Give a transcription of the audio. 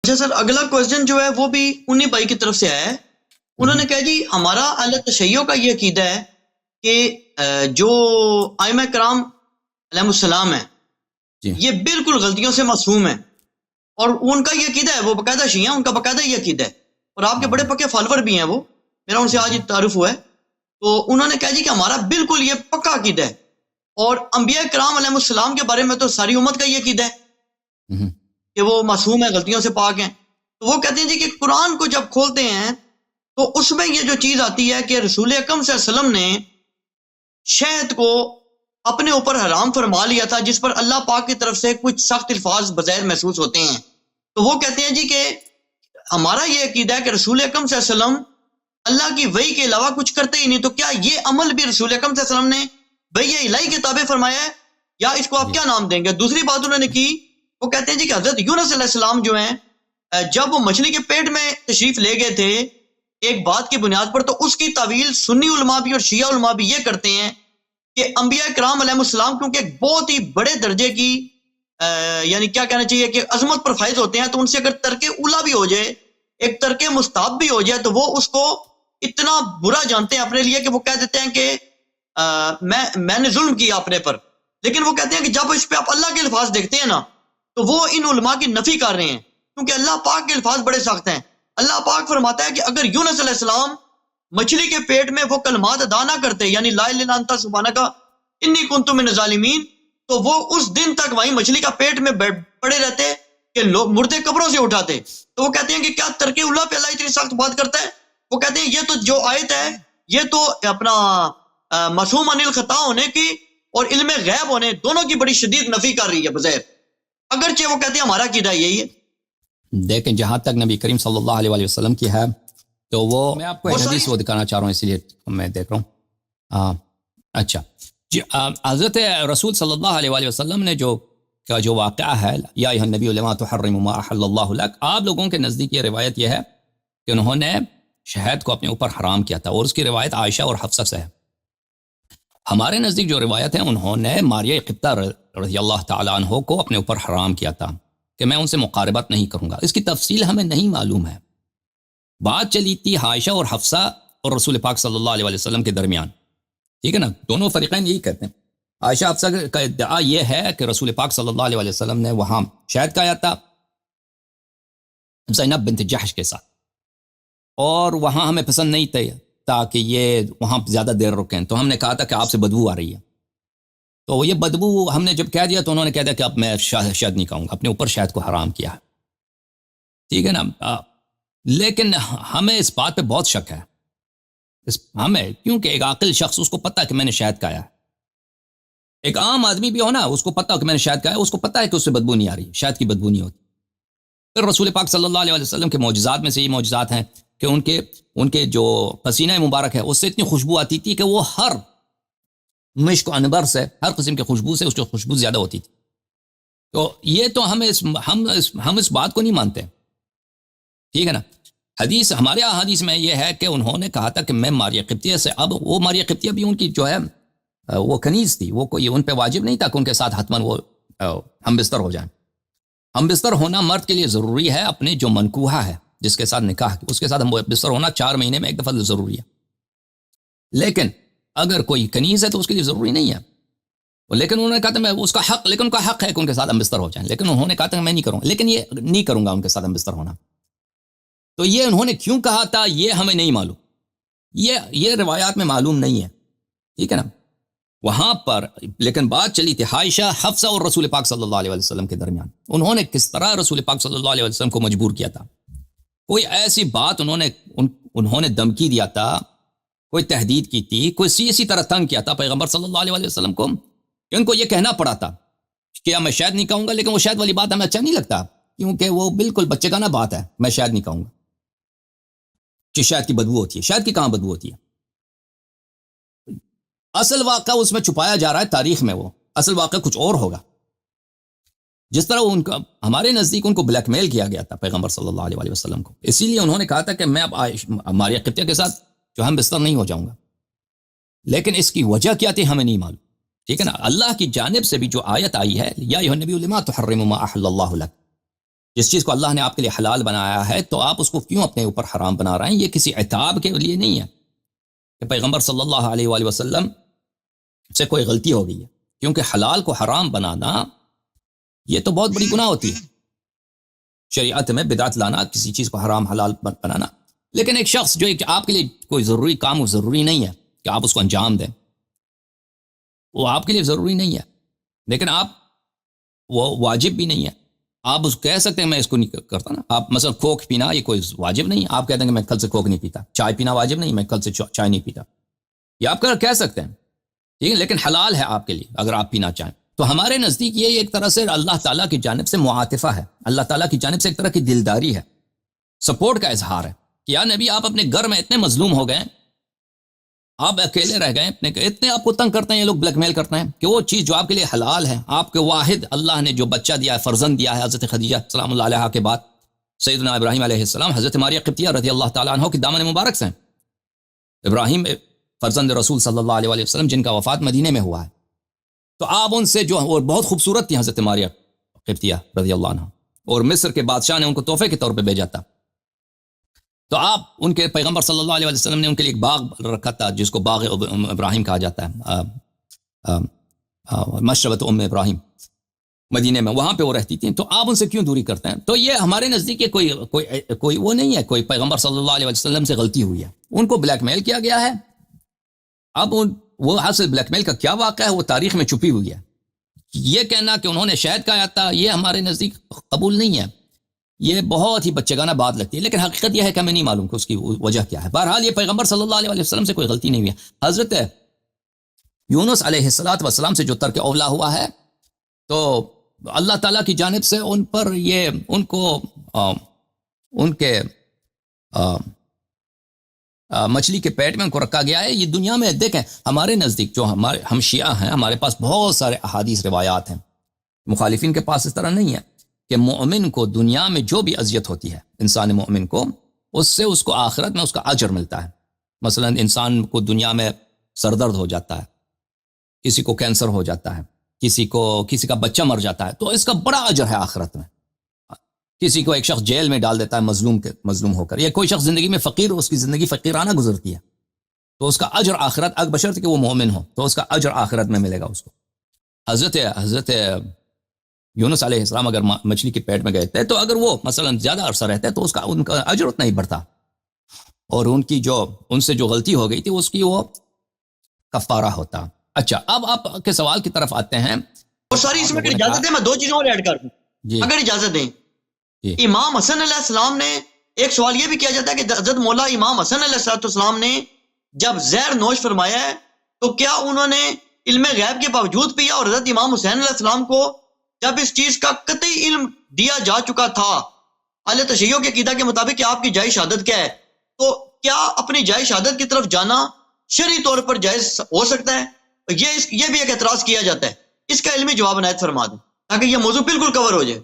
اچھا سر، اگلا کوشچن جو ہے وہ بھی انہی بھائی کی طرف سے آیا ہے. انہوں نے کہا جی ہمارا اہل تشیع کا یہ عقیدہ ہے کہ جو ائمہ کرام علیہ السلام ہیں جی یہ بالکل غلطیوں سے معصوم ہیں، اور ان کا یہ عقیدہ ہے، وہ باقاعدہ شیعہ، ان کا باقاعدہ یہ عقیدہ ہے، اور آپ کے بڑے پکے فالوور بھی ہیں، وہ میرا ان سے آج تعارف ہوا ہے. تو انہوں نے کہا جی کہ ہمارا بالکل یہ پکا عقیدہ ہے، اور انبیاء کرام علیہ السلام کے بارے میں تو ساری امت کا یہ عقیدہ ہے کہ وہ معصوم ہیں، غلطیوں سے پاک ہیں. تو وہ کہتے ہیں جی کہ قرآن کو جب کھولتے ہیں تو اس میں یہ جو چیز آتی ہے کہ رسول اکرم صلی اللہ علیہ وسلم نے شہد کو اپنے اوپر حرام فرما لیا تھا، جس پر اللہ پاک کی طرف سے کچھ سخت الفاظ بظاہر محسوس ہوتے ہیں. تو وہ کہتے ہیں جی کہ ہمارا یہ عقیدہ ہے کہ رسول اکرم صلی اللہ علیہ وسلم اللہ کی وحی کے علاوہ کچھ کرتے ہی نہیں. تو کیا یہ عمل بھی رسول اکرم صلی اللہ علیہ وسلم نے وحی الہی کے تابع فرمایا ہے، یا اس کو آپ کیا نام دیں گے؟ دوسری بات انہوں نے کی، وہ کہتے ہیں جی کہ حضرت یونس علیہ السلام جو ہیں جب وہ مچھلی کے پیٹ میں تشریف لے گئے تھے ایک بات کی بنیاد پر، تو اس کی تعویل سنی علماء بھی اور شیعہ علماء بھی یہ کرتے ہیں کہ انبیاء کرام علیہ السلام کیونکہ ایک بہت ہی بڑے درجے کی یعنی کیا کہنا چاہیے کہ عظمت پر فائز ہوتے ہیں، تو ان سے اگر ترک اولا بھی ہو جائے، ایک ترک مستحب بھی ہو جائے، تو وہ اس کو اتنا برا جانتے ہیں اپنے لیے کہ وہ کہہ دیتے ہیں کہ میں نے ظلم کیا اپنے پر. لیکن وہ کہتے ہیں کہ جب اس پہ آپ اللہ کے الفاظ دیکھتے ہیں نا، تو وہ ان علماء کی نفی کر رہے ہیں، کیونکہ اللہ پاک کے الفاظ بڑے سخت ہیں. اللہ پاک فرماتا ہے کہ اگر یونس علیہ السلام مچھلی کے پیٹ میں وہ کلمات ادا نہ کرتے، یعنی لا الہ الا انت سبحانک انی کنت من الظالمین، تو وہ اس دن تک وہیں مچھلی کا پیٹ میں پڑے رہتے کہ لوگ مردے قبروں سے اٹھاتے. تو وہ کہتے ہیں کہ کیا ترک اللہ پہ اللہ اتنی سخت بات کرتا ہے؟ وہ کہتے ہیں یہ تو جو آیت ہے یہ تو اپنا معصوم عن الخطا ہونے کی اور علم غیب ہونے دونوں کی بڑی شدید نفی کر رہی ہے بظاہر، اگرچہ وہ کہتے ہیں ہمارا عقیدہ یہی ہے. دیکھیں جہاں تک نبی کریم صلی اللہ علیہ وسلم کی ہے، تو وہ میں آپ کو ایک حدیث وہ دکھانا چاہ رہا ہوں، اس لیے میں دیکھ رہا ہوں. اچھا جی، حضرت رسول صلی اللہ علیہ وسلم نے جو واقعہ ہے، یا ایھا النبی لما تحرم ما احل اللہ لک، آپ لوگوں کے نزدیک یہ روایت یہ ہے کہ انہوں نے شہد کو اپنے اوپر حرام کیا تھا، اور اس کی روایت عائشہ اور حفصہ سے ہے. ہمارے نزدیک جو روایت ہے، انہوں نے ماریہ قبطہ رضی اللہ تعالیٰ عنہ کو اپنے اوپر حرام کیا تھا کہ میں ان سے مقاربت نہیں کروں گا. اس کی تفصیل ہمیں نہیں معلوم ہے. بات چلی تھی عائشہ اور حفصہ اور رسول پاک صلی اللہ علیہ وسلم کے درمیان، ٹھیک ہے نا، دونوں فریقین یہی کہتے ہیں. عائشہ حفصہ کا ادعا یہ ہے کہ رسول پاک صلی اللہ علیہ وسلم نے وہاں شہد کھایا تھا زینب بنت جحش کے ساتھ، اور وہاں ہمیں پسند نہیں تھا کہ یہ وہاں زیادہ دیر رکیں، تو ہم نے کہا تھا کہ آپ سے بدبو آ رہی ہے. تو یہ بدبو ہم نے جب کہہ دیا تو انہوں نے کہہ دیا کہ اب میں شہد نہیں کھاؤں گا، اپنے اوپر شہد کو حرام کیا ہے، ٹھیک ہے نا. لیکن ہمیں اس بات پہ بہت شک ہے، ہمیں، کیونکہ ایک عاقل شخص اس کو پتہ ہے کہ میں نے شہد کھایا ہے. ایک عام آدمی بھی ہو نا، اس کو پتہ ہو کہ میں نے شہد کھایا ہے، اس کو پتہ ہے کہ اس سے بدبو نہیں آ رہی، شہد کی بدبو نہیں ہوتی. پھر رسول پاک صلی اللہ علیہ وسلم کے معجزات میں سے یہ معجزات ہیں کہ ان کے جو پسینہ مبارک ہے اس سے اتنی خوشبو آتی تھی کہ وہ ہر مشک و عنبر سے، ہر قسم کے خوشبو سے اس کی خوشبو زیادہ ہوتی تھی. تو یہ تو ہم اس بات کو نہیں مانتے، ٹھیک ہے نا. حدیث، ہمارے احادیث میں یہ ہے کہ انہوں نے کہا تھا کہ میں ماریہ قبطیہ سے، اب وہ ماریہ قبطیہ بھی ان کی جو ہے وہ کنیز تھی، وہ کوئی ان پہ واجب نہیں تھا کہ ان کے ساتھ حتماً وہ ہم بستر ہو جائیں. ہم بستر ہونا مرد کے لیے ضروری ہے، اپنے جو منکوحہ ہے جس کے ساتھ نکاح، اس کے ساتھ ہم بستر ہونا 4 مہینے میں ایک دفعہ ضروری ہے. لیکن اگر کوئی کنیز ہے تو اس کے لیے ضروری نہیں ہے. لیکن انہوں نے کہا تھا میں اس کا حق، لیکن ان کا حق ہے کہ ان کے ساتھ ہم بستر ہو جائیں، لیکن انہوں نے کہا تھا کہ میں نہیں کروں گا، لیکن یہ نہیں کروں گا ان کے ساتھ ہم بستر ہونا. تو یہ انہوں نے کیوں کہا تھا یہ ہمیں نہیں معلوم، یہ روایات میں معلوم نہیں ہے، ٹھیک ہے نا. وہاں پر لیکن بات چلی تھی عائشہ، حفصہ اور رسول پاک صلی اللہ علیہ وسلم کے درمیان. انہوں نے کس طرح رسول پاک صلی اللہ علیہ وسلم کو مجبور کیا تھا. کوئی ایسی بات انہوں نے دھمکی دیا تھا، کوئی تہدید کی تھی، کوئی اسی طرح تنگ کیا تھا پیغمبر صلی اللہ علیہ وسلم کو کہ ان کو یہ کہنا پڑا تھا کہ میں شاید نہیں کہوں گا. لیکن وہ شاید والی بات ہمیں اچھا نہیں لگتا، کیونکہ وہ بالکل بچگانہ بات ہے، میں شاید نہیں کہوں گا کہ شاید کی بدبو ہوتی ہے. شاید کی کہاں بدبو ہوتی ہے؟ اصل واقعہ اس میں چھپایا جا رہا ہے تاریخ میں، وہ اصل واقعہ کچھ اور ہوگا. جس طرح ان کا ہمارے نزدیک ان کو بلیک میل کیا گیا تھا پیغمبر صلی اللہ علیہ وسلم کو، اسی لیے انہوں نے کہا تھا کہ میں اب ماریہ قبطیہ کے ساتھ جو ہم بستر نہیں ہو جاؤں گا. لیکن اس کی وجہ کیا تھی ہمیں نہیں معلوم، ٹھیک ہے نا. اللہ کی جانب سے بھی جو آیت آئی ہے، یا ایھا النبی لما تحرم ما احل اللہ لک، جس چیز کو اللہ نے آپ کے لیے حلال بنایا ہے تو آپ اس کو کیوں اپنے اوپر حرام بنا رہے ہیں؟ یہ کسی عتاب کے لیے نہیں ہے کہ پیغمبر صلی اللہ علیہ وآلہ وسلم سے کوئی غلطی ہو گئی ہے، کیونکہ حلال کو حرام بنانا یہ تو بہت بڑی گناہ ہوتی ہے شریعت میں، بدعت لانا، کسی چیز کو حرام حلال بنانا. لیکن ایک شخص جو آپ کے لیے کوئی ضروری کام ضروری نہیں ہے کہ آپ اس کو انجام دیں، وہ آپ کے لیے ضروری نہیں ہے، لیکن آپ وہ واجب بھی نہیں ہے. آپ اس کو کہہ سکتے ہیں میں اس کو نہیں کرتا نا. آپ مثلا کوک پینا یہ کوئی واجب نہیں، آپ کہتے ہیں کہ میں کل سے کوک نہیں پیتا. چائے پینا واجب نہیں، میں کل سے چائے نہیں پیتا. یہ آپ کہہ سکتے ہیں، ٹھیک ہے، لیکن حلال ہے آپ کے لیے اگر آپ پینا چاہیں. تو ہمارے نزدیک یہ ایک طرح سے اللہ تعالیٰ کی جانب سے معاطفہ ہے، اللہ تعالیٰ کی جانب سے ایک طرح کی دلداری ہے، سپورٹ کا اظہار ہے کہ یا نبی آپ اپنے گھر میں اتنے مظلوم ہو گئے، آپ اکیلے رہ گئے، اتنے آپ کو تنگ کرتے ہیں یہ لوگ، بلیک میل کرتے ہیں کہ وہ چیز جو آپ کے لیے حلال ہے، آپ کے واحد اللہ نے جو بچہ دیا ہے، فرزند دیا ہے حضرت خدیجہ سلام اللہ علیہا کے بعد سیدنا ابراہیم علیہ السلام، حضرت ماریہ قبطیہ رضی اللہ تعالیٰ عنہ کی دامن مبارک سے ابراہیم فرزند رسول صلی اللہ علیہ وسلم جن کا وفات مدینے میں ہوا ہے. تو آپ ان سے جو وہ بہت خوبصورت تھی حضرت ماریہ قبطیہ رضی اللہ عنہ، اور مصر کے بادشاہ نے ان کو تحفے کے طور پہ بھیجا تھا. تو آپ ان کے پیغمبر صلی اللہ علیہ وسلم نے ان کے لیے ایک باغ رکھا تھا جس کو باغ ابراہیم کہا جاتا ہے، مشربۃ ام ابراہیم مدینے میں، وہاں پہ وہ رہتی تھیں. تو آپ ان سے کیوں دوری کرتے ہیں؟ تو یہ ہمارے نزدیک کوئی وہ نہیں ہے، کوئی پیغمبر صلی اللہ علیہ وسلم سے غلطی ہوئی ہے، ان کو بلیک میل کیا گیا ہے. اب وہ حاصل بلیک میل کا کیا واقعہ ہے وہ تاریخ میں چھپی ہوئی ہے. یہ کہنا کہ انہوں نے شہد کھایا تھا یہ ہمارے نزدیک قبول نہیں ہے، یہ بہت ہی بچگانہ بات لگتی ہے، لیکن حقیقت یہ ہے کہ ہمیں نہیں معلوم کہ اس کی وجہ کیا ہے. بہرحال یہ پیغمبر صلی اللہ علیہ وسلم سے کوئی غلطی نہیں ہوئی ہے. حضرت یونس علیہ السلام سے جو ترک اولا ہوا ہے تو اللہ تعالیٰ کی جانب سے ان پر یہ ان کو ان کے مچھلی کے پیٹ میں ان کو رکھا گیا ہے. یہ دنیا میں دیکھیں ہمارے نزدیک جو ہم شیعہ ہیں، ہمارے پاس بہت سارے احادیث روایات ہیں، مخالفین کے پاس اس طرح نہیں ہے کہ مومن کو دنیا میں جو بھی اذیت ہوتی ہے انسان مومن کو، اس سے اس کو آخرت میں اس کا اجر ملتا ہے. مثلا انسان کو دنیا میں سردرد ہو جاتا ہے، کسی کو کینسر ہو جاتا ہے، کسی کا بچہ مر جاتا ہے، تو اس کا بڑا اجر ہے آخرت میں. کسی کو ایک شخص جیل میں ڈال دیتا ہے مظلوم ہو کر، یا کوئی شخص زندگی میں فقیر، اس کی زندگی فقیرانہ گزرتی ہے، تو اس کا اجر آخرت بشرط کہ وہ مومن ہو تو اس کا اجر آخرت میں ملے گا اس کو. حضرت یونس علیہ السلام اگر مچھلی کے پیٹ میں گئے تھے تو اگر وہ مثلا زیادہ عرصہ رہتے تو ان کا اجر اتنا ہی بڑھتا، اور ان سے جو غلطی ہو گئی تھی اس کی وہ کفارہ ہوتا. اچھا، اب آپ کے سوال کی طرف آتے ہیں. اور ساری اس میں اگر اجازت دیں میں دو چیزیں اور ایڈ کر دوں جی اگر اجازت دیں. جی. امام حسن علیہ السلام نے ایک سوال یہ بھی کیا جاتا ہے کہ حضرت مولا امام حسن علیہ السلام نے جب زہر نوش فرمایا ہے تو کیا انہوں نے علم غیب کے باوجود پیا، اور حضرت امام حسین علیہ السلام کو جب اس چیز کا قطعی علم دیا جا چکا تھا اہل تشیع کے عقیدہ کے مطابق کہ آپ کی جائز شہادت کیا ہے، تو کیا اپنی جائز شہادت کی طرف جانا شرعی طور پر جائز ہو سکتا ہے؟ یہ بھی ایک اعتراض کیا جاتا ہے، اس کا علمی جواب عنایت فرما دیں تاکہ یہ موضوع بالکل کور ہو جائے.